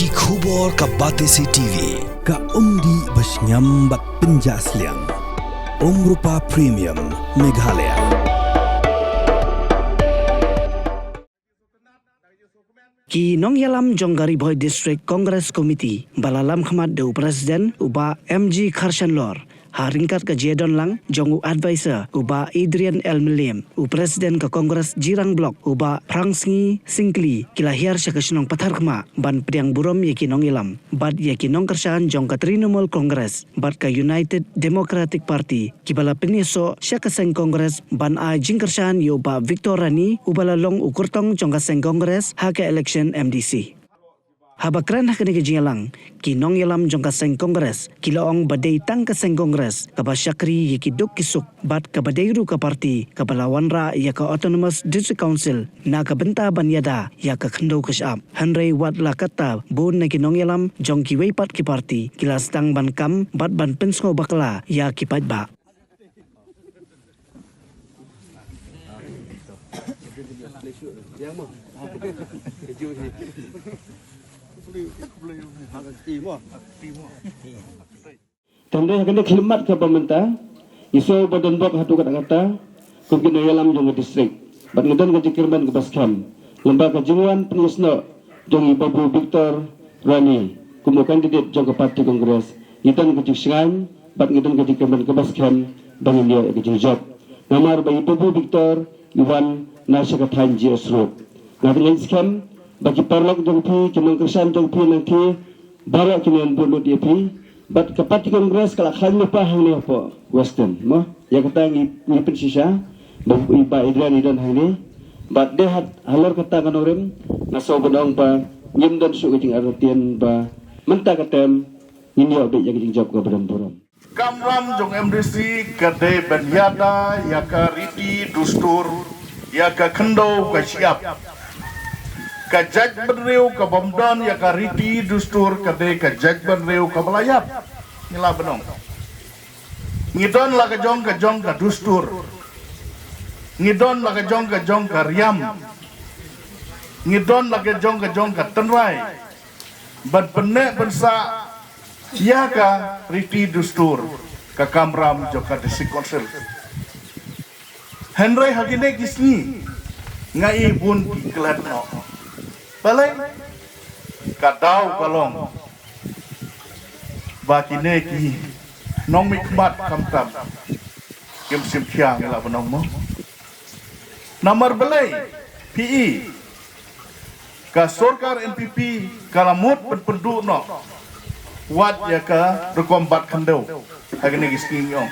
Ki khubor ka Batesi TV. Ka umdi basnyam bak penjaslian. Rupa Premium Meghalaya. Ki Nong Yalam Jonggari Boy District Congress Committee balalam khmat deu Presiden uba MG Kharshan Lor haringkat ke Jedon Lang jongu advisor uba Adrian L. Miliam u Presiden ke Kongres Jirang Blok uba Prangsngi Singkli kilahir syakasnong pathar khma ban priang burom yeki Nong Yalam bad yeki Nong Kershan jong ka Trinamool Congress bad ka United Democratic Party kibala peniso syakaseng Congress ban a jingkershan uba Victor Rani ubala long ukurtong jong ka seng Congress ha ka election MDC. Habakran hakani ke jingalang ki Nong Yalam jong ka seng Kongres kilaong badai tang ka seng Kongres ka basyakri yaki duk kisuk bat ka badairu ka parti ka balawan ra ya ka Autonomous District Council na ka benta banyada ya ka khendo kashap hanrei wat la kata bon na ki Nong Yalam jong ki weipat ki parti kilas tang ban kam bat ban pensko bakla ya ki pat ba. Tanda kena khidmat ke pemerintah iso badan bok hatu kata-kata kumkin Yalam jong distrik bat ngedan ke jikirman ke baskham lembaga jinguan penyesno jong Babu Victor Rani kumu kandidat jong ke parti kongres itan ke jiksingan bat ngedan ke jikirman ke baskham bangin dia ke jingjob namar bagi Babu Victor Iwan nasyakatan jiasruk ngabelin skam bagi parlok jong pi kemang kersan jong pi nanti barak kinian bunuh dia pi bat ke parti kongres kalau khan lupa hang ni apa western mo ya kata ngipin sisa iba Adrian dan hang ni bat dia halor kata kanorem naso bedong pa nyim dan su kecing artian ba menta katem nginyo be yang jing job ke badan buron Kamram jong MDC kade benyada ya ka riti dustur ya ka khendo ka siap ka jaj benriu ka bomdon ya ka riti dustur kade ka jaj benriu ka belayap nila benong ngidon la ka jong ka dustur ngidon la ka jong ka riam ngidon la ka jong ka tenrai ban benek bensa ya ka riti dustur ka Kamram jong ka District Council Henry hagine kisni ngai bun kelat no balai kadau kalong bakine ki nong mikmat kamtam kem sim khiang la banong mo nomor balai PE ka sorkar NPP kalamut pendu no wat ya ka rekombat khandau hagine kisni yong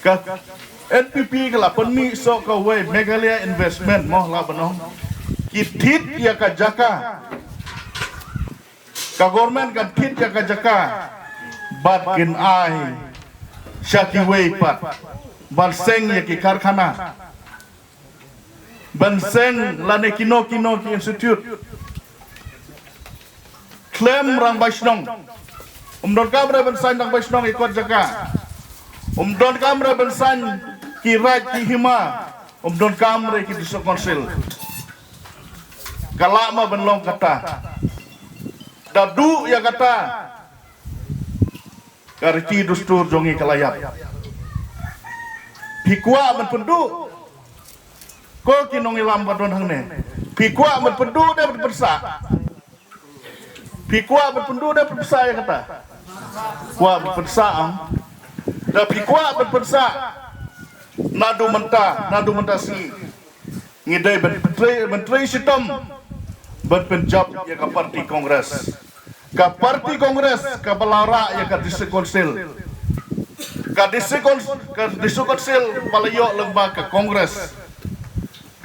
ka NPP kala penmi so ka we Meghalaya investment moh la banong kitit ya ka jaka ka government ka tit ya ka jaka bat kin ai syaki we pat ban seng ya ki karkhana ban seng lane kino ki institute claim rang baisnong umdon kamra ban sain rang baisnong ikot jaka umdon kamra bensan ki raj ki hima umdon kamra ki District Council kalama benlong kata dadu ya kata karti dustur jongi kalayap pikwa men pendu ko kinong ilam badon hangne pikwa men pendu de bersa pikwa men pendu de bersa ya kata kwa bersa tapi kuat berpersa nadu menta si ngidai menteri sitom berpenjab ya ka parti kongres ka balara ya ka District Council ka District Council palayo lembaga ka kongres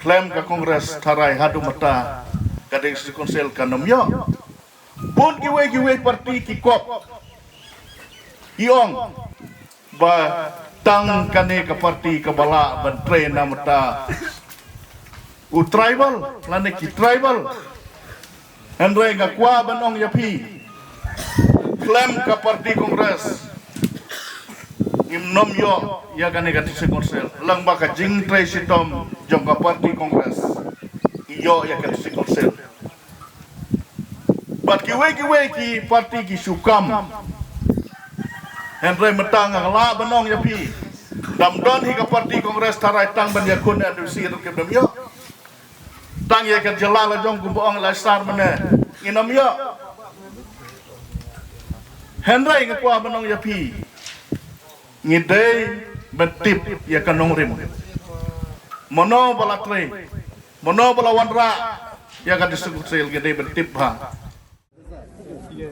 klaim ka kongres tarai hadu mata ka District Council ka nomyo pun giwe parti ki kop iong ba tang kane ka parti ka bala ban train na mata u tribal lane ki tribal andre ga kwa banong yapi claim ka parti kongres imnom yo ya kane ka District Council lang ba ka jing trai sitom jong ka parti kongres iyo ya ka District Council Bat kiwe ki parti ki sukam. Henry metang ngala benong ya pi. Damdon hingga parti kongres tarai tang ban yakun adu sir ke demyo. Tang ya ke jelala jong kumboong la star mene. Inam yo. Henry ngakwa benong ya pi. Ngidei betip ya kanong rim. Mono bala tre. Mono bala wanra ya kan disebut sel gede betip ha. Oke.